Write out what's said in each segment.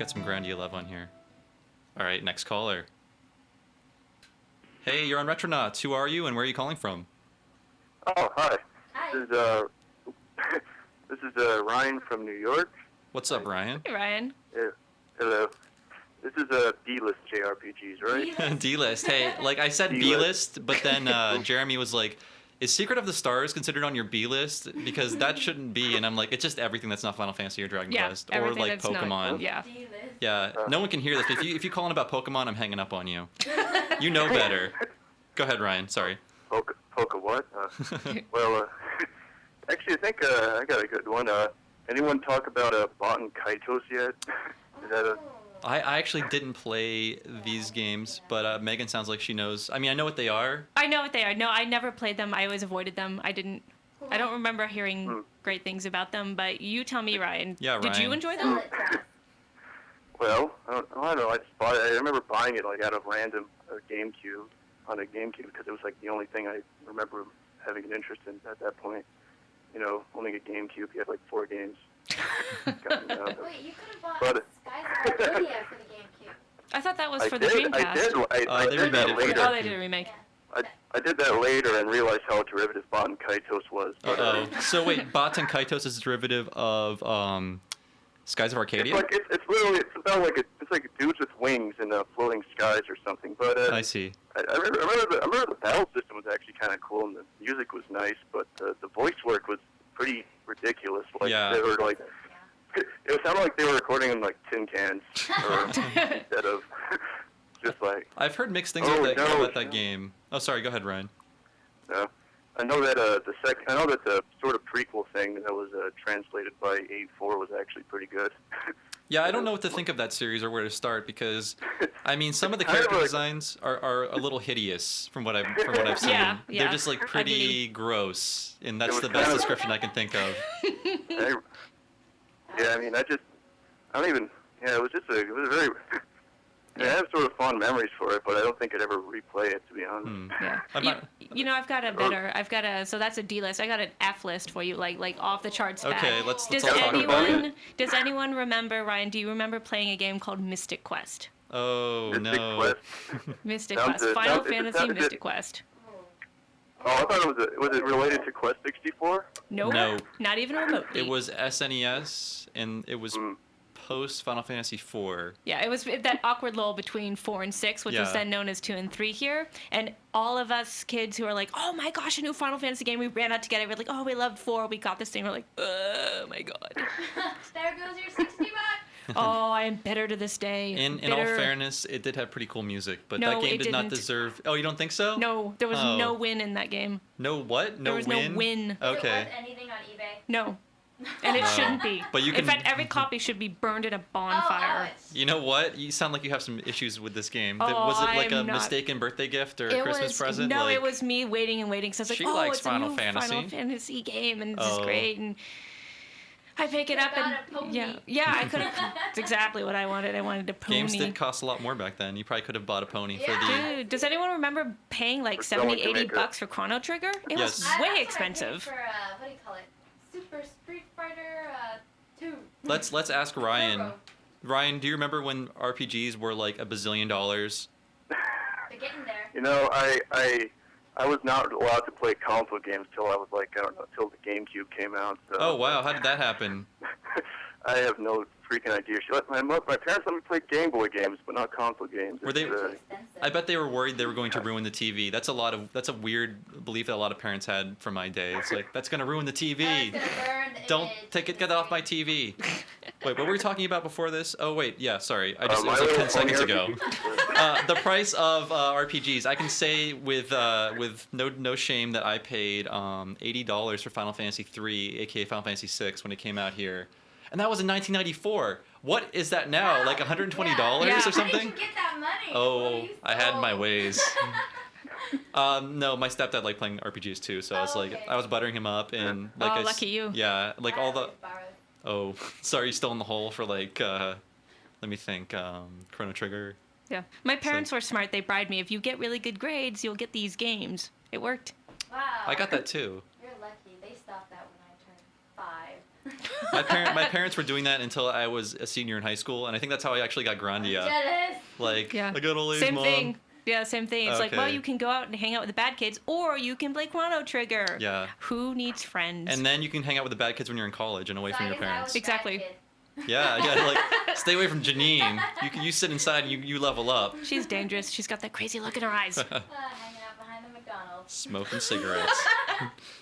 Got some Grandia love on here. All right, next caller. Hey, you're on Retronauts. Who are you and where are you calling from? Oh, hi. Hi. This is Ryan from New York. What's up, Ryan? Hey, Ryan. Yeah. Hello. This is D-list JRPGs, right? D-list. Hey, like I said B-list, but then Jeremy was like, is Secret of the Stars considered on your B-list? Because that shouldn't be. And I'm like, it's just everything that's not Final Fantasy or Dragon Quest. Or like Pokemon. Not, yeah. Yeah. No one can hear this. But if you call in about Pokemon, I'm hanging up on you. You know better. Go ahead, Ryan. Sorry. Poke what? Well, actually, I think I got a good one. Anyone talk about Baten Kaitos yet? Is that a... I actually didn't play these games, but Megan sounds like she knows. I mean, I know what they are. I know what they are. No, I never played them. I always avoided them. I don't remember hearing great things about them, but you tell me, Ryan. Yeah, Ryan. Did you enjoy them? Well, I don't know. I remember buying it like out of random GameCube on a GameCube because it was like the only thing I remember having an interest in at that point. You know, owning a GameCube, you had like 4 games. Wait, you could have bought Skies of Arcadia for the GameCube. I thought that was for the Dreamcast. I they did remade that it. later. Oh, they did a remake. I did that later and realized how derivative Baten Kaitos was. Uh-oh. So wait, Baten Kaitos is a derivative of Skies of Arcadia? It's literally about like dudes with wings in the floating skies or something. But I see. I remember the battle system was actually kind of cool and the music was nice, but the voice work was pretty ridiculous. Like Yeah. they were like, it sounded like they were recording in like tin cans instead of just like. I've heard mixed things about that game. Oh, sorry. Go ahead, Ryan. No, I know that I know that the sort of prequel thing that was translated by 8.4 was actually pretty good. Yeah, I don't know what to think of that series or where to start because, I mean, some of the character designs are a little hideous from what I've seen. Yeah, They're just like pretty gross, and that's the best description I can think of. Yeah, I mean, I don't even. Yeah, it was very. I have sort of fond memories for it, but I don't think I'd ever replay it, to be honest. Yeah. I've got a, so that's a D list. I got an F list for you, like off the charts. Okay, bad. let's Does all talk about it. Does anyone remember, Ryan, do you remember playing a game called Mystic Quest? Oh, no. Quest. Mystic Quest. Final Fantasy Mystic Quest. Oh, I thought was it related to Quest 64? Nope. No. Not even remotely. It was SNES, and it was post Final Fantasy 4. Yeah, it was that awkward lull between 4 and 6, which was then known as 2 and 3 here. And all of us kids who are like, oh my gosh, a new Final Fantasy game, we ran out together. We're like, oh, we loved 4. We got this thing. We're like, oh my god. There goes your 60 bucks. Oh, I am bitter to this day. In all fairness, it did have pretty cool music, but No, that game it did not didn't. deserve. Oh, you don't think so? No, there was no win in that game. No what? No There was win? no win. Okay. Is it worth anything on eBay? No. And it shouldn't be. But you In can- fact, every copy should be burned in a bonfire. You know what? You sound like you have some issues with this game. Oh, Was it like a I'm not- mistaken birthday gift or a Christmas present? No, like... it was me waiting and waiting. So I was like, She oh, likes it's a Final new Fantasy. Final Fantasy game, and this is Oh. great. And I pick it up, and got a pony. yeah, I could have. It's exactly what I wanted. I wanted a pony. Games did cost a lot more back then. You probably could have bought a pony for the. Dude, does anyone remember paying like We're going 70, to 80 make a- bucks for Chrono Trigger? It Yes. was That's way what I paid expensive. For, what do you call it? Super Street Fighter 2. Let's ask Ryan. Turbo. Ryan, do you remember when RPGs were like $1 bazillion? They're getting there. You know, I was not allowed to play console games till I was like, I don't know, till the GameCube came out. So. Oh wow, how did that happen? I have no freaking idea. My parents let me play Game Boy games, but not console games. Were they- It's, Too expensive. I bet they were worried they were going to ruin the TV. That's a weird belief that a lot of parents had from my day. It's like that's gonna ruin the Oh, TV. it's gonna burn the Don't image. get that off my TV. Wait, what were we talking about before this? Oh wait, yeah, sorry. It was My like Little 10 seconds Pony ago. RPG. The price of RPGs. I can say with no shame that I paid $80 for Final Fantasy 3, aka Final Fantasy 6, when it came out here, and that was in 1994. What is that now? Wow. Like $120 Yeah. or How something? did you get that money? What Oh, do you I had my stole? ways. No, my stepdad liked playing RPGs too, so I was like, okay. I was buttering him up, and like Oh, lucky you. Yeah, like all the. Borrowed. Oh, sorry, you still in the hole for like. Let me think. Chrono Trigger. Yeah, my parents were smart. They bribed me. If you get really good grades, you'll get these games. It worked. Wow. I got that too. You're lucky. They stopped that when I turned 5. My parents were doing that until I was a senior in high school, and I think that's how I actually got Grandia. Jealous. Like, Yeah. I got all these, Same Mom. thing. Yeah, same thing. It's like, well, Okay. you can go out and hang out with the bad kids, or you can play Chrono Trigger. Yeah. Who needs friends? And then you can hang out with the bad kids when you're in college and away So from I your guess I parents. was a bad Exactly. kid. Yeah, like, stay away from Janine. You sit inside and you level up. She's dangerous. She's got that crazy look in her eyes. Hanging out behind the McDonald's. Smoking cigarettes.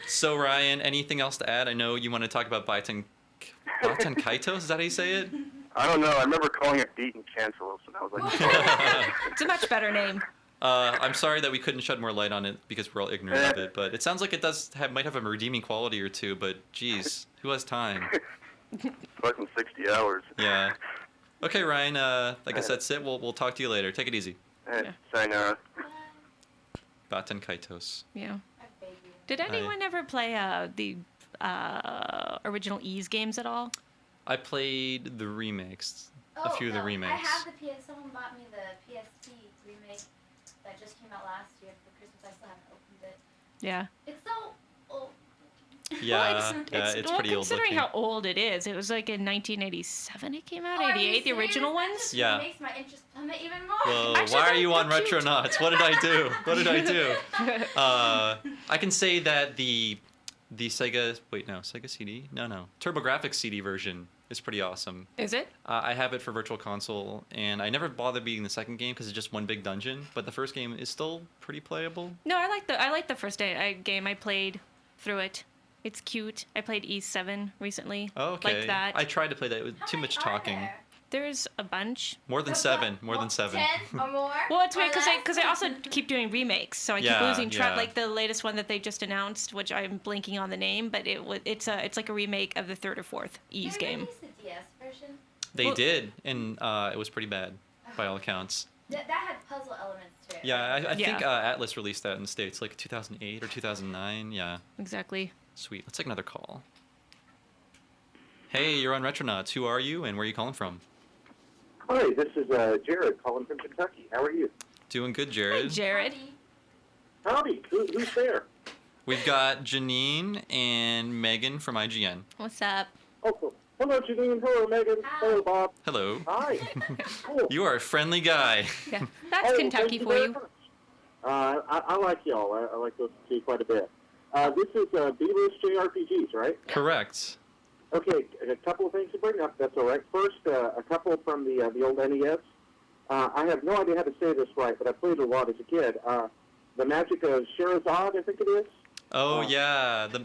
So, Ryan, anything else to add? I know you want to talk about Baiten Kaitos. Is that how you say it? I don't know. I remember calling it beat and cancel, so that was like. It's a much better name. I'm sorry that we couldn't shed more light on it because we're all ignorant of it, but it sounds like it might have a redeeming quality or two, but geez, who has time? Fucking 60 hours. Yeah. Okay, Ryan, I guess that's it. We'll talk to you later. Take it easy. Yeah. Sayonara. Baten Kaitos. Yeah. I beg you. Did anyone ever play the original Ys games at all? I played the remakes. Oh, A few of the no, remakes. I have the PS. Someone bought me the PSP remake that just came out last year for Christmas. I still haven't opened it. Yeah. It's so old. Yeah, it's pretty old considering looking. how old it is. It was like in 1987 it came out, Oh, are you 88, the original serious? That ones. just Yeah. makes my interest plummet even more. Whoa, Actually, why are they're- you on they're cute. Retronauts? What did I do? What did I do? I can say that the Sega CD? No. TurboGrafx CD version is pretty awesome. Is it? I have it for Virtual Console, and I never bothered beating the second game because it's just one big dungeon. But the first game is still pretty playable. No, I like the first game. I played through it. It's cute. I played E7 recently. Oh, okay. Like that. I tried to play that. It was How too many much are talking. there? There's a bunch. More than seven. More than seven. 10 or more? Well, it's weird Or because they less? also keep doing remakes, so I keep Yeah, losing track. yeah. Like the latest one that they just announced, which I'm blinking on the name, but it's like a remake of the third or fourth Ys Did they game. release the DS version? They Well- did, and it was pretty bad by all accounts. That had puzzle elements to it. Yeah, I think Yeah. Atlas released that in the States like 2008 or 2009. Yeah, Exactly. sweet. Let's take another call. Hey, you're on Retronauts. Who are you, and where are you calling from? Hi, this is Jared calling from Kentucky. How are you? Doing good, Hey, Jared. Jared. Howdy. Who's there? We've got Janine and Megan from IGN. What's up? Oh, cool. Hello, Janine. Hello, Megan. Hello, Bob. Hello. Hi. Cool. You are a friendly guy. Yeah, that's Oh, Kentucky thank for very you. much. I like y'all. I like those two quite a bit. This is Beaver's JRPGs, right? Correct. Okay, a couple of things to bring up. That's all right. First, a couple from the old NES. I have no idea how to say this right, but I played it a lot as a kid. The Magic of Sherazad, I think it is. Oh yeah, the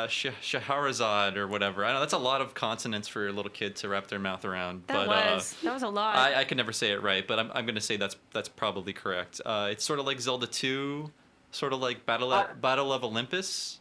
Shahrazad or whatever. I know that's a lot of consonants for a little kid to wrap their mouth around. That was a lot. I can never say it right, but I'm going to say that's probably correct. It's sort of like Zelda 2, sort of like Battle of Olympus.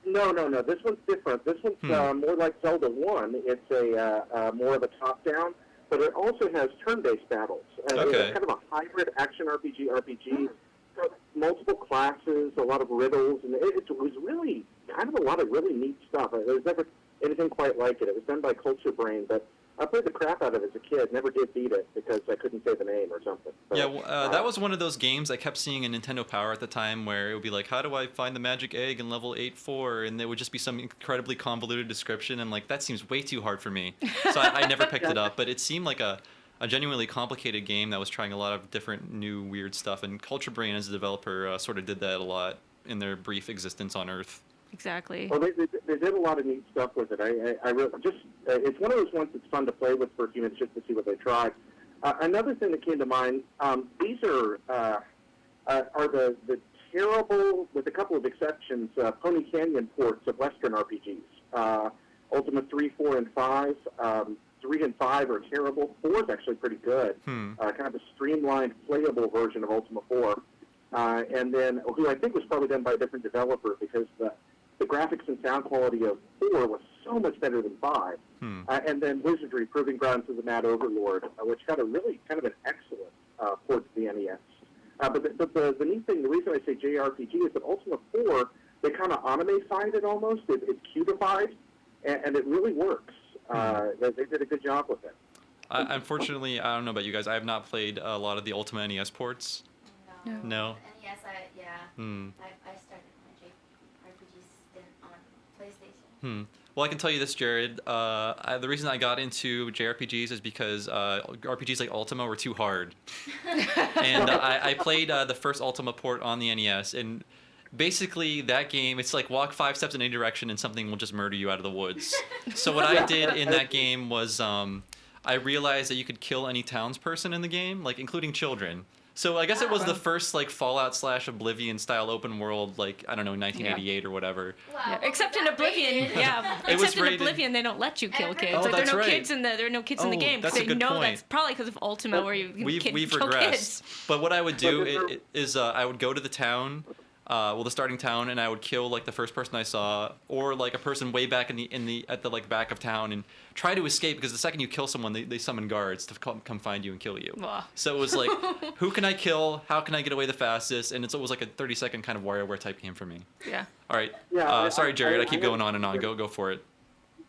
No. This one's different. This one's more like Zelda 1. It's a more of a top-down, but it also has turn-based battles. Okay. It's kind of a hybrid action RPG. Multiple classes, a lot of riddles, and it was really kind of a lot of really neat stuff. There's never anything quite like it. It was done by Culture Brain, but I played the crap out of it as a kid. Never did beat it because I couldn't say the name or something. So, Yeah, well, that was one of those games I kept seeing in Nintendo Power at the time where it would be like, how do I find the magic egg in level 8-4? And there would just be some incredibly convoluted description, and like, that seems way too hard for me. So I never picked it up, but it seemed like a genuinely complicated game that was trying a lot of different new weird stuff, and Culture Brain as a developer sort of did that a lot in their brief existence on Earth. Exactly. Well, they did a lot of neat stuff with it. I really just it's one of those ones that's fun to play with for a few minutes just to see what they tried. Another thing that came to mind, these are the terrible, with a couple of exceptions, Pony Canyon ports of Western RPGs. Ultima 3, 4, and 5. 3 and 5 are terrible. 4 is actually pretty good. Kind of a streamlined, playable version of Ultima 4. And then, who I think was probably done by a different developer because the graphics and sound quality of 4 was so much better than 5. And then Wizardry, Proving Grounds of the Mad Overlord, which got a really kind of an excellent port to the NES. But the neat thing, the reason I say JRPG is that Ultima 4, they kind of anime-fied it almost. It's cutified, and it really works. They did a good job with it. Unfortunately, I don't know about you guys, I have not played a lot of the Ultima NES ports. No. NES, I started my JRPG stint on PlayStation. Well, I can tell you this, Jared. The reason I got into JRPGs is because RPGs like Ultima were too hard. And I played the first Ultima port on the NES, and basically that game, it's like walk 5 steps in any direction and something will just murder you out of the woods. So what I did in that game was I realized that you could kill any townsperson in the game, like including children. So I guess it was the first like Fallout / Oblivion style open world, like I don't know, 1988 or whatever. Wow. Yeah, except in Oblivion, It was except in rated- Oblivion, they don't let you kill kids. Oh, like, there that's are no right. kids in the game that's because a they good know point. that's probably because of Ultima where you We've kill regressed. kids. But what I would do is I would go to the town, the starting town, and I would kill like the first person I saw, or like a person way back at the like back of town, and try to escape because the second you kill someone, they summon guards to come find you and kill you. Ugh. So it was like, who can I kill? How can I get away the fastest? And it was like a 30-second kind of WarioWare type game for me. Yeah. All right. Yeah, Sorry, Jared. I keep I going on and on. Go for it.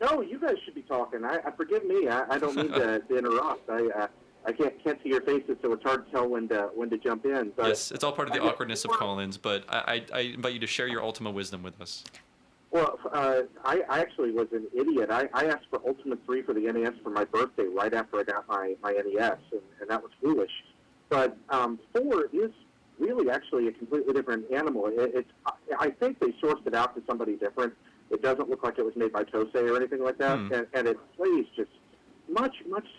No, you guys should be talking. I forgive me. I don't mean to interrupt. I can't see your faces, so it's hard to tell when to jump in. But Yes, it's all part of the awkwardness of call-ins, but I invite you to share your Ultima wisdom with us. Well, I actually was an idiot. I asked for Ultimate 3 for the NES for my birthday right after I got my NES, and that was foolish. But 4 is really actually a completely different animal. I think they sourced it out to somebody different. It doesn't look like it was made by QuSa or anything like that, and it plays just much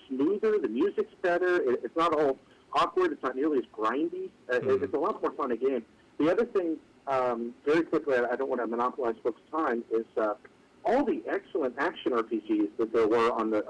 smoother. The music's better. It's not all awkward. It's not nearly as grindy. It's a lot more fun a game. The other thing, very quickly, I don't want to monopolize folks' time, is all the excellent action RPGs that there were on the